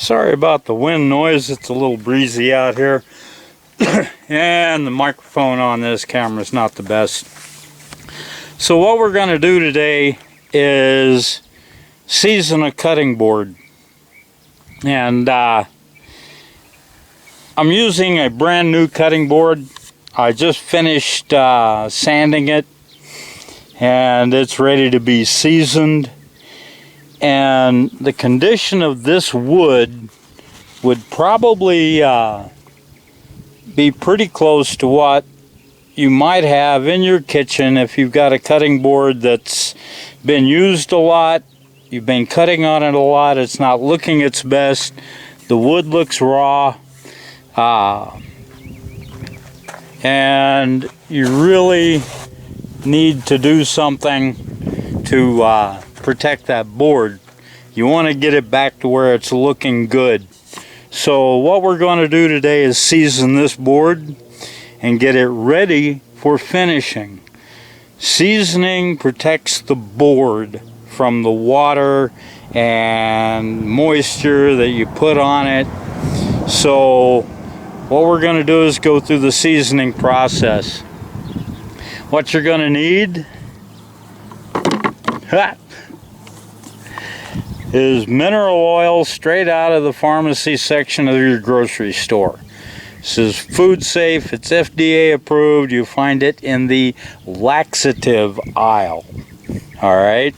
Sorry about the wind noise, it's a little breezy out here. And the microphone on this camera is not the best. So what we're going to do today is season a cutting board. And I'm using a brand new cutting board. I just finished sanding it and it's ready to be seasoned. And the condition of this wood would probably be pretty close to what you might have in your kitchen if you've got a cutting board that's been used a lot, you've been cutting on it a lot, it's not looking its best, the wood looks raw, and you really need to do something to protect that board. You want to get it back to where it's looking good. So what we're going to do today is season this board and get it ready for finishing. Seasoning protects the board from the water and moisture that you put on it. So what we're going to do is go through the seasoning process. What you're going to need is mineral oil straight out of the pharmacy section of your grocery store. This is food safe, it's FDA approved, you find it in the laxative aisle. Alright?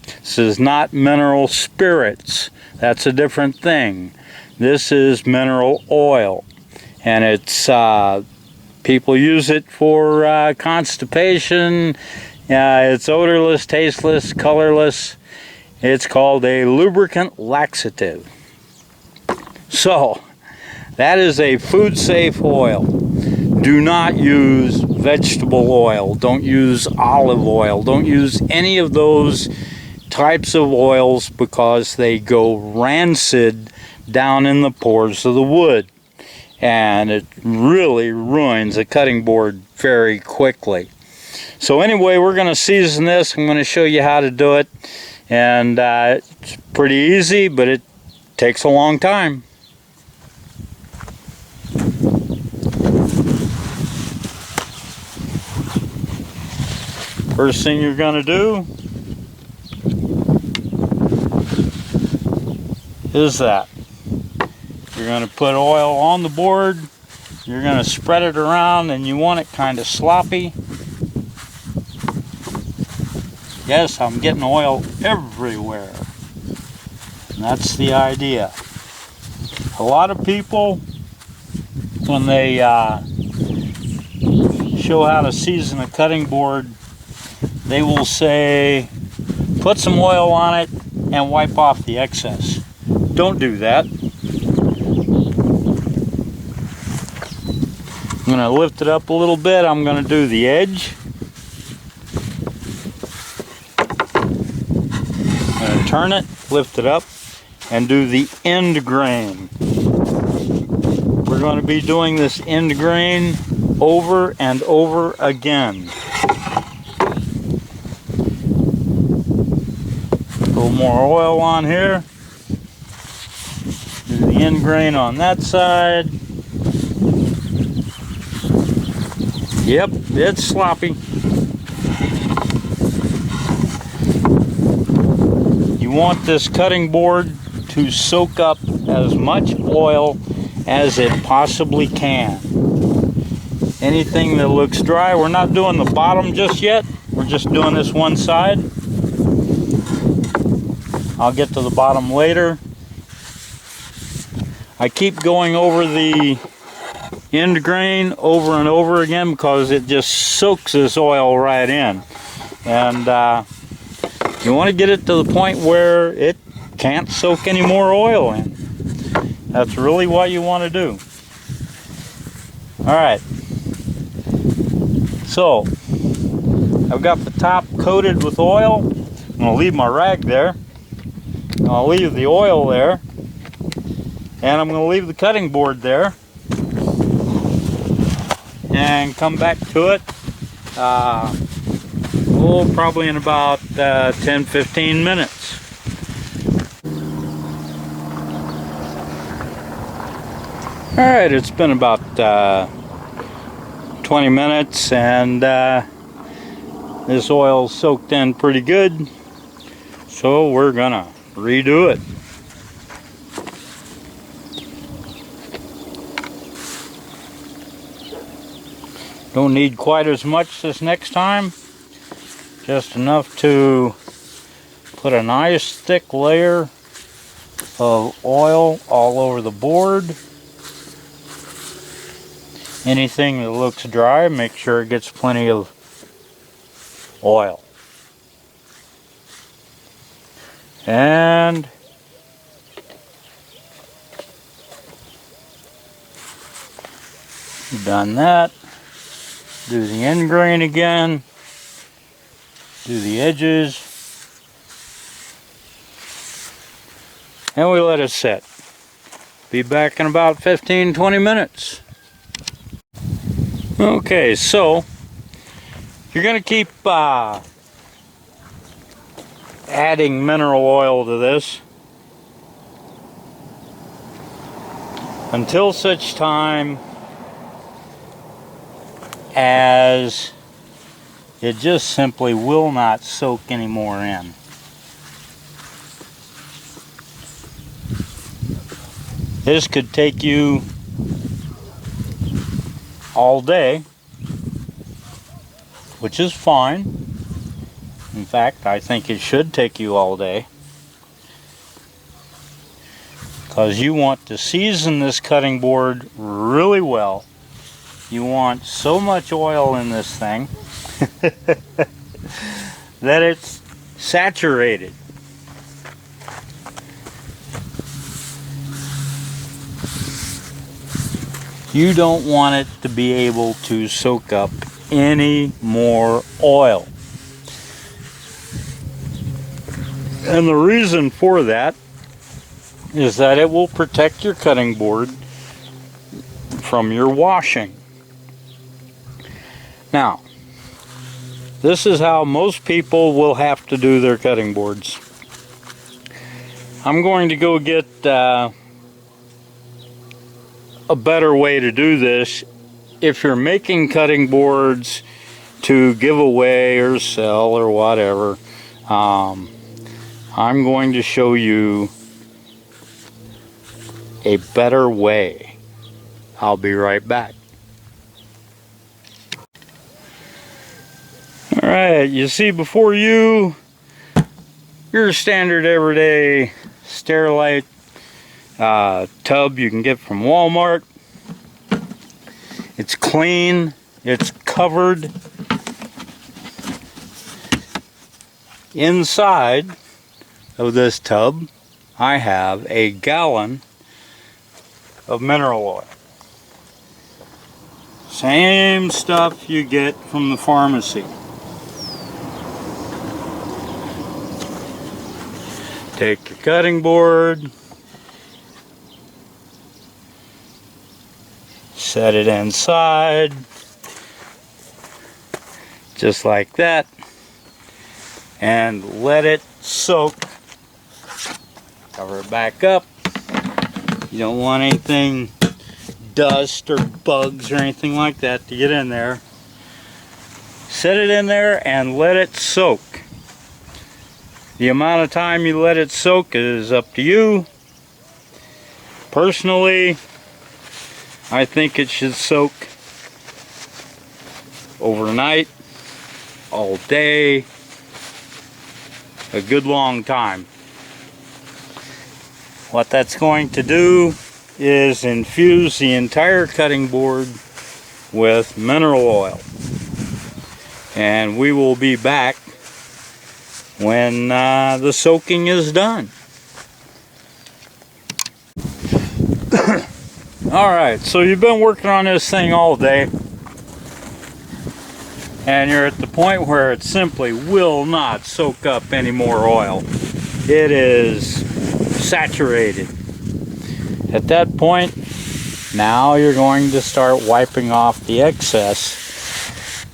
This is not mineral spirits, that's a different thing. This is mineral oil, and it's people use it for constipation. It's odorless, tasteless, colorless. It's called a lubricant laxative. So, that is a food safe oil. Do not use vegetable oil. Don't use olive oil. Don't use any of those types of oils because they go rancid down in the pores of the wood. And it really ruins a cutting board very quickly. So anyway, we're going to season this. I'm going to show you how to do it. And it's pretty easy, but it takes a long time. First thing you're going to do is that. You're going to put oil on the board. You're going to spread it around, and you want it kind of sloppy. Yes, I'm getting oil everywhere. And that's the idea. A lot of people, when they show how to season a cutting board, they will say, put some oil on it and wipe off the excess. Don't do that. I'm going to lift it up a little bit. I'm going to do the edge. Turn it, lift it up, and do the end grain. We're going to be doing this end grain over and over again. A little more oil on here. Do the end grain on that side. Yep, it's sloppy. You want this cutting board to soak up as much oil as it possibly can. Anything that looks dry, we're not doing the bottom just yet. We're just doing this one side. I'll get to the bottom later. I keep going over the end grain over and over again because it just soaks this oil right in. And you want to get it to the point where it can't soak any more oil in. That's really what you want to do. Alright. So, I've got the top coated with oil. I'm going to leave my rag there. I'll leave the oil there. And I'm going to leave the cutting board there. And come back to it. Probably in about 10-15 minutes. Alright, it's been about 20 minutes and this oil's soaked in pretty good, so we're gonna redo it. Don't need quite as much this next time, just enough to put a nice thick layer of oil all over the board. Anything that looks dry, make sure it gets plenty of oil. And done that. Do the end grain again. Do the edges. And we let it set. Be back in about 15-20 minutes. Okay, so you're going to keep adding mineral oil to this until such time as it just simply will not soak any more in. This could take you all day, which is fine. In fact, I think it should take you all day, because you want to season this cutting board really well. You want so much oil in this thing that it's saturated. You don't want it to be able to soak up any more oil. And the reason for that is that it will protect your cutting board from your washing. Now, this is how most people will have to do their cutting boards. I'm going to go get a better way to do this if you're making cutting boards to give away or sell or whatever. I'm going to show you a better way. I'll be right back. Alright, you see before you your standard everyday Sterilite tub you can get from Walmart. It's clean, it's covered. Inside of this tub I have a gallon of mineral oil. Same stuff you get from the pharmacy. Take your cutting board, set it inside, just like that, and let it soak. Cover it back up. You don't want anything, dust or bugs or anything like that to get in there. Set it in there and let it soak. The amount of time you let it soak is up to you. Personally, I think it should soak overnight, all day, a good long time. What that's going to do is infuse the entire cutting board with mineral oil. And we will be back when the soaking is done. Alright, so you've been working on this thing all day and you're at the point where it simply will not soak up any more oil. It is saturated. At that point, now you're going to start wiping off the excess,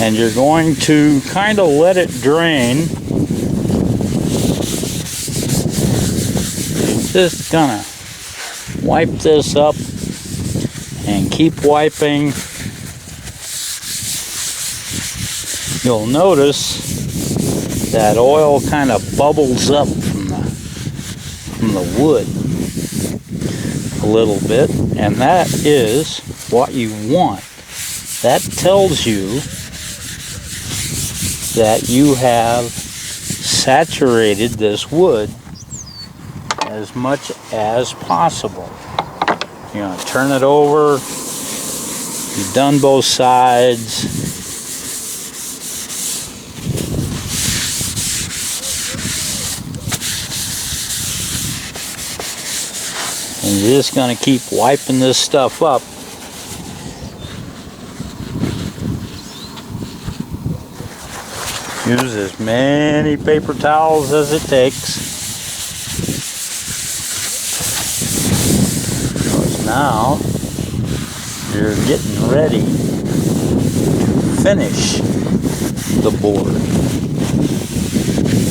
and you're going to kind of let it drain. You're just gonna Wipe this up and keep wiping. You'll notice that oil kind of bubbles up from the wood a little bit, and that is what you want. That tells you that you have saturated this wood as much as possible. You're going to turn it over. You've done both sides. And you're just going to keep wiping this stuff up. Use as many paper towels as it takes. Because now you're getting ready to finish the board.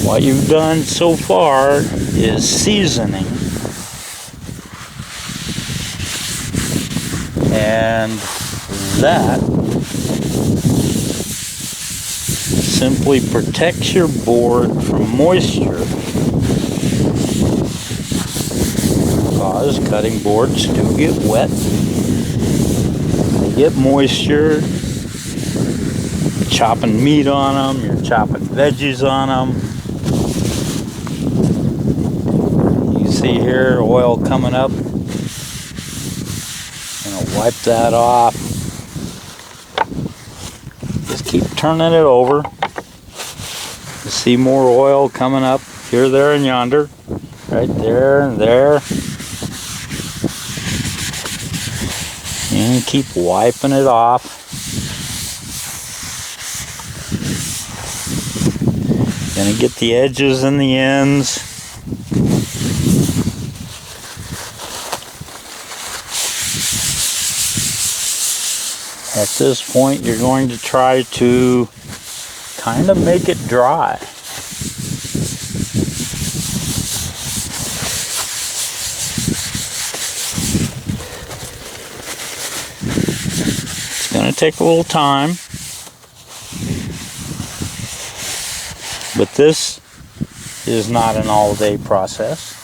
What you've done so far is seasoning. And that simply protects your board from moisture, because cutting boards do get wet. They get moisture. You're chopping meat on them, you're chopping veggies on them. You see here oil coming up. Wipe that off. Just keep turning it over. You see more oil coming up here, there, and yonder. Right there and there. And keep wiping it off. Gonna get the edges and the ends. At this point, you're going to try to kind of make it dry. It's going to take a little time, but this is not an all-day process.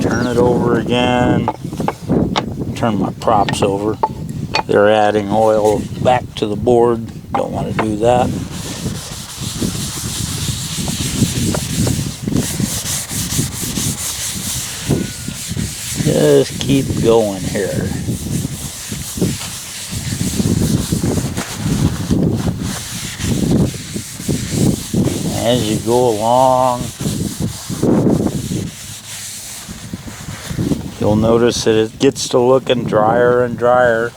Turn it over again. Turn my props over. They're adding oil back to the board. Don't want to do that. Just keep going here. As you go along, you'll notice that it gets to looking drier and drier,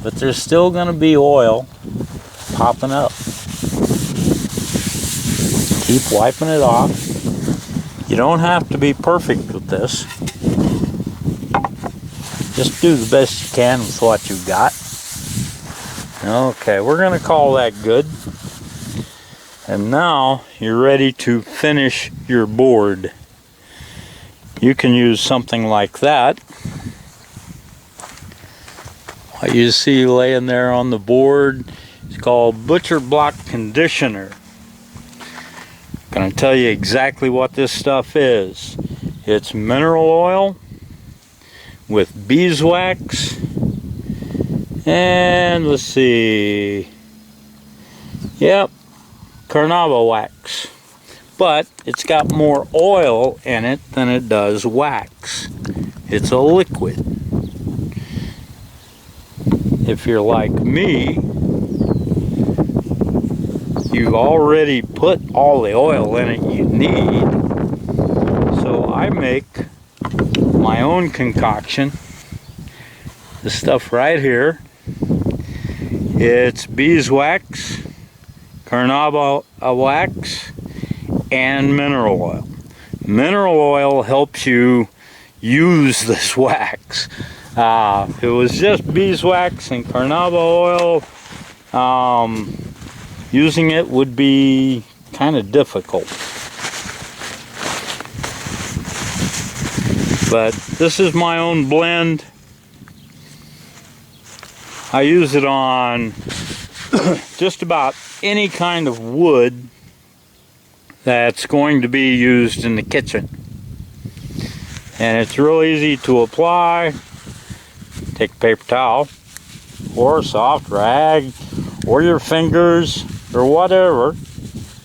but there's still going to be oil popping up. Keep wiping it off. You don't have to be perfect with this. Just do the best you can with what you've got. Okay, we're going to call that good. And now you're ready to finish your board. You can use something like that. What you see laying there on the board is called butcher block conditioner. I'm going to tell you exactly what this stuff is. It's mineral oil with beeswax and let's see, yep, carnauba wax. But it's got more oil in it than it does wax. It's a liquid. If you're like me, you already put all the oil in it you need. So I make my own concoction. This stuff right here. It's beeswax, carnauba wax, and mineral oil. Mineral oil helps you use this wax. If it was just beeswax and carnauba oil, using it would be kind of difficult. But this is my own blend. I use it on just about any kind of wood that's going to be used in the kitchen. And it's real easy to apply. Take a paper towel or a soft rag or your fingers or whatever.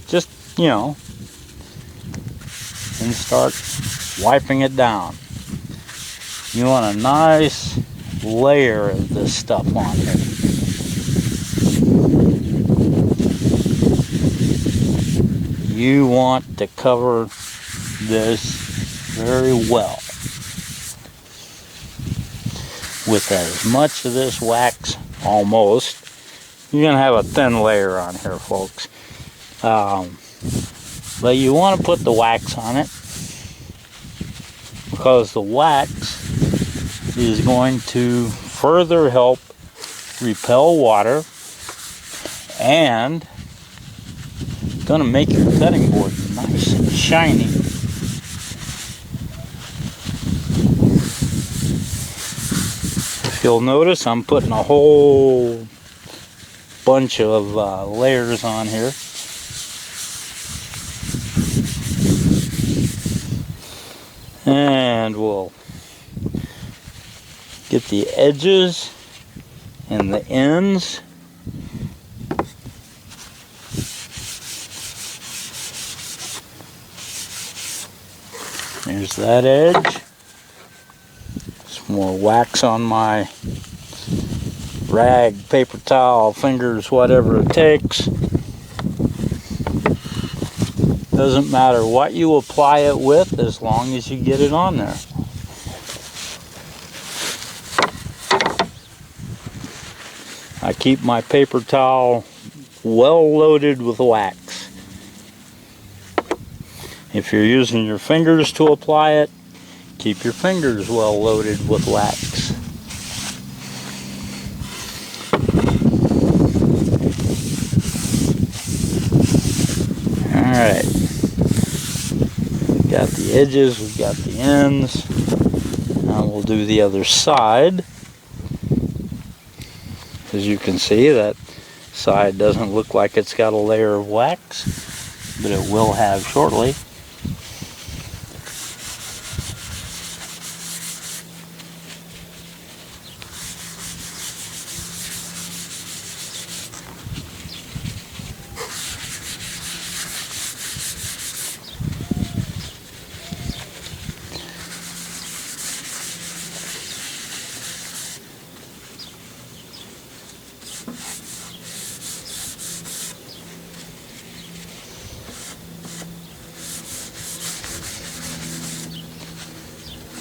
Just, you know, and start wiping it down. You want a nice layer of this stuff on here. You want to cover this very well with as much of this wax, almost. You're going to have a thin layer on here, folks. But you want to put the wax on it because the wax is going to further help repel water and going to make your cutting board nice and shiny. If you'll notice, I'm putting a whole bunch of layers on here. And we'll get the edges and the ends. There's that edge. Some more wax on my rag, paper towel, fingers, whatever it takes. Doesn't matter what you apply it with as long as you get it on there. I keep my paper towel well loaded with wax. If you're using your fingers to apply it, keep your fingers well loaded with wax. Alright. We've got the edges, we've got the ends. Now we'll do the other side. As you can see, that side doesn't look like it's got a layer of wax, but it will have shortly.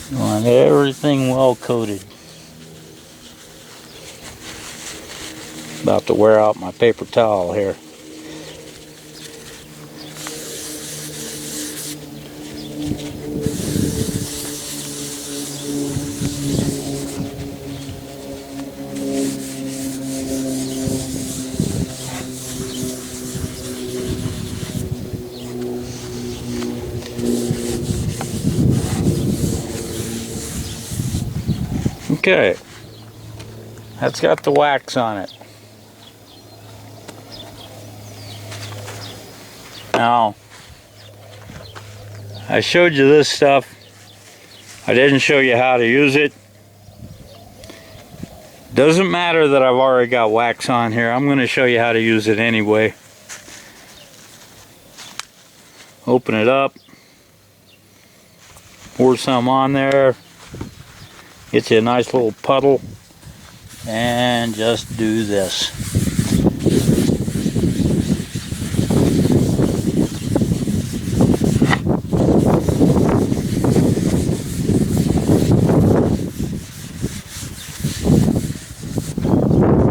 You want everything well coated. About to wear out my paper towel here. Okay, that's got the wax on it. Now, I showed you this stuff. I didn't show you how to use it. Doesn't matter that I've already got wax on here. I'm going to show you how to use it anyway. Open it up. Pour some on there. Get you a nice little puddle and just do this.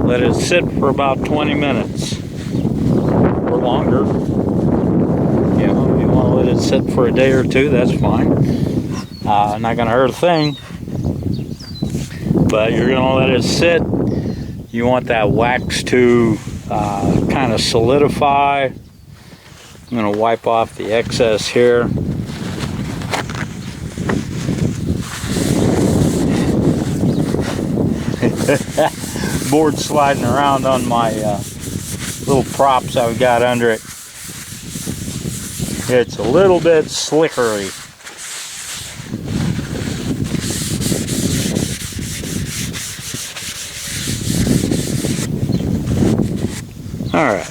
Let it sit for about 20 minutes or longer. You know, if you want to let it sit for a day or two, that's fine. Not going to hurt a thing. But you're going to let it sit. You want that wax to kind of solidify. I'm going to wipe off the excess here. Board sliding around on my little props I've got under it. It's a little bit slickery. Alright,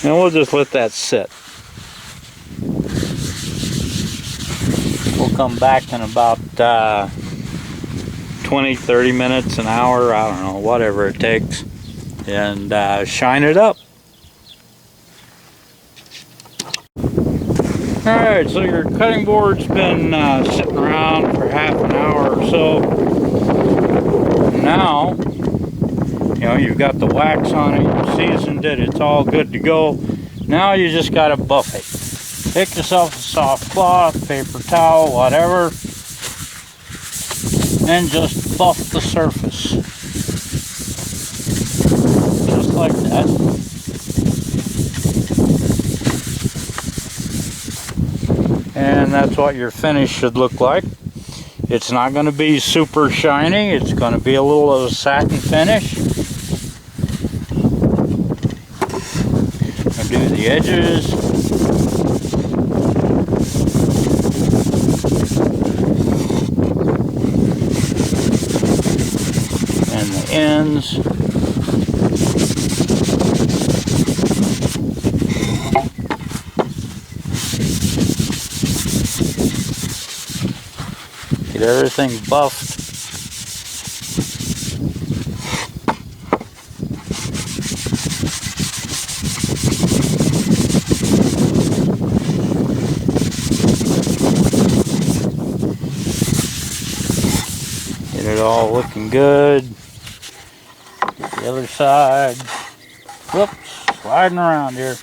and we'll just let that sit. We'll come back in about 20-30 minutes, an hour, I don't know, whatever it takes, and shine it up. Alright, so your cutting board's been sitting around for half an hour or so. Now, you know, you've got the wax on it, you've seasoned it, it's all good to go. Now you just got to buff it. Pick yourself a soft cloth, paper towel, whatever, and just buff the surface. Just like that. And that's what your finish should look like. It's not going to be super shiny, it's going to be a little of a satin finish. I'll do the edges. And the ends. Get everything buffed. Get it all looking good. Get the other side. Whoops, sliding around here.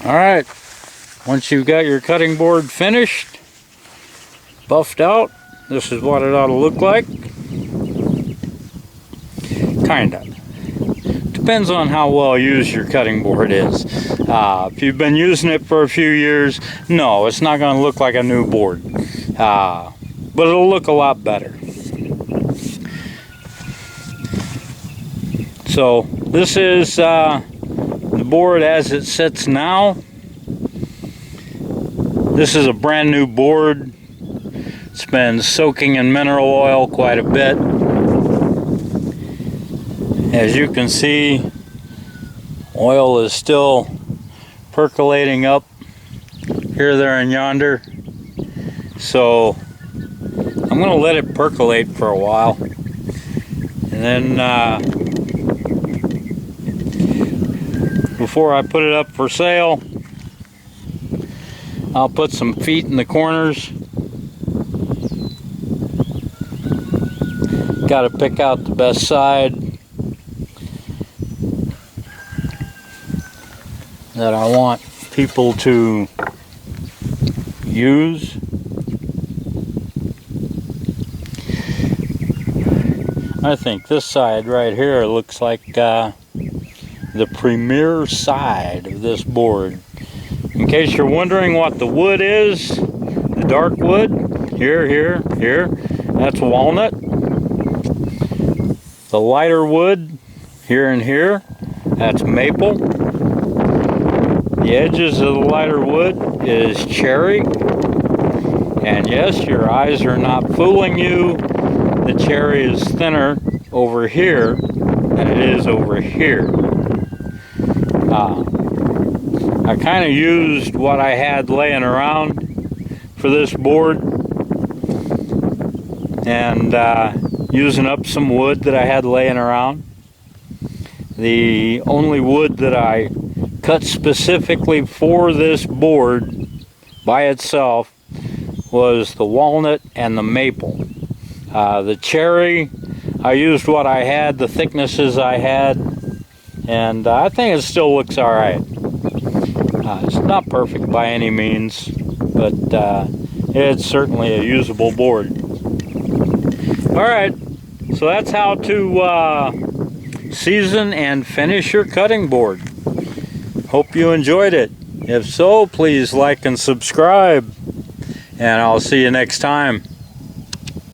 Alright, once you've got your cutting board finished, buffed out, this is what it ought to look like. Kinda. Depends on how well used your cutting board is. If you've been using it for a few years, no, it's not going to look like a new board. But it'll look a lot better. So, this is the board as it sits now. This is a brand new board. It's been soaking in mineral oil quite a bit. As you can see, oil is still percolating up here, there, and yonder. So I'm going to let it percolate for a while, and then before I put it up for sale, I'll put some feet in the corners. Got to pick out the best side that I want people to use. I think this side right here looks like the premier side of this board. In case you're wondering what the wood is, the dark wood, here, that's walnut. The lighter wood, here and here, that's maple. The edges of the lighter wood is cherry. And yes, your eyes are not fooling you. The cherry is thinner over here than it is over here. I kind of used what I had laying around for this board, and using up some wood that I had laying around. The only wood that I cut specifically for this board by itself was the walnut and the maple. The cherry, I used what I had, the thicknesses I had, and I think it still looks alright. It's not perfect by any means, but it's certainly a usable board. Alright, so that's how to season and finish your cutting board. Hope you enjoyed it. If so, please like and subscribe, and I'll see you next time.